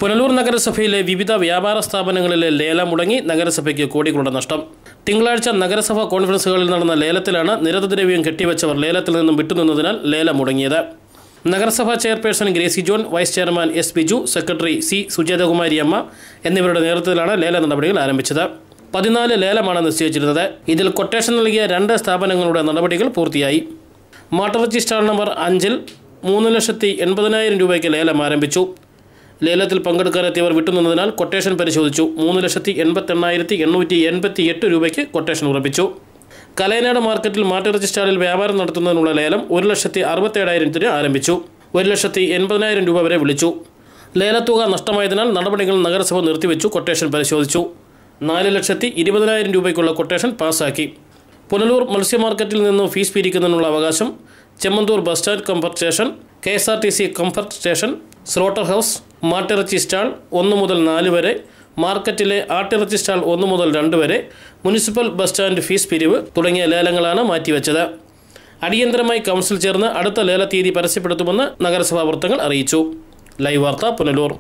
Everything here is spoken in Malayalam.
പുനലൂർ നഗരസഭയിലെ വിവിധ വ്യാപാര സ്ഥാപനങ്ങളിലെ ലേലം മുടങ്ങി നഗരസഭയ്ക്ക് കോടികളുടെ നഷ്ടം. തിങ്കളാഴ്ച നഗരസഭാ കോൺഫറൻസ് ഹാളിൽ നടന്ന ലേലത്തിലാണ് നിരതദ്രവ്യം കെട്ടിവെച്ചവർ ലേലത്തിൽ നിന്നും വിട്ടുനിന്നതിനാൽ ലേലം മുടങ്ങിയത്. നഗരസഭാ chairperson Gracy John, vice chairman S Biju, secretary C Sujathakumari Amma എന്നിവരുടെ നേതൃത്വത്തിലാണ് ലേല നടപടികൾ ആരംഭിച്ചത്. 14 ലേലമാണ് നിശ്ചയിച്ചിരുന്നത്. ഇതിൽ കൊട്ടേഷൻ നൽകിയ 2 സ്ഥാപനങ്ങളുടെ നടപടികൾ പൂർത്തിയായി. മാട്ടിറച്ചി സ്റ്റാൾ നമ്പർ 5-ൽ 3,80,000 രൂപയ്ക്ക് ലേലം ആരംഭിച്ചു. ലേലത്തിൽ പങ്കെടുക്കാനെത്തിയവർ വിട്ടുനിന്നതിനാൽ കൊട്ടേഷൻ പരിശോധിച്ചു. 3,88,888 രൂപയ്ക്ക് കൊട്ടേഷൻ ഉറപ്പിച്ചു. കലയനാട് മാർക്കറ്റിൽ മാട്ടിറച്ചി സ്റ്റാളിൽ വ്യാപാരം നടത്തുന്നതിനുള്ള ലേലം 1,67,000 ആരംഭിച്ചു. 1,80,000 രൂപ വരെ വിളിച്ചു. ലേലത്തുക നഷ്ടമായതിനാൽ നടപടികൾ നഗരസഭ നിർത്തിവെച്ചു. കൊട്ടേഷൻ പരിശോധിച്ചു. 4,20,000 രൂപയ്ക്കുള്ള കൊട്ടേഷൻ പാസ്സാക്കി. പുനലൂർ മത്സ്യ മാർക്കറ്റിൽ നിന്ന് ഫീസ് പിരിക്കുന്നതിനുള്ള അവകാശം Chemmanthur bus stand comfort station, KSRTC comfort station, slaughter house, മാട്ടിറച്ചി സ്റ്റാൾ 1 മുതൽ 4 വരെ, മാർക്കറ്റിലെ ആട്ടിറച്ചി സ്റ്റാൾ 1 മുതൽ 2 വരെ, മുനിസിപ്പൽ ബസ് സ്റ്റാൻഡ് ഫീസ് പിരിവ് തുടങ്ങിയ ലേലങ്ങളാണ് മാറ്റിവെച്ചത്. അടിയന്തരമായി കൗൺസിൽ ചേർന്ന് അടുത്ത ലേല തീയതി പരസ്യപ്പെടുത്തുമെന്ന് നഗരസഭാ വൃത്തങ്ങൾ അറിയിച്ചു. ലൈവ് വാർത്ത, പുനലൂർ.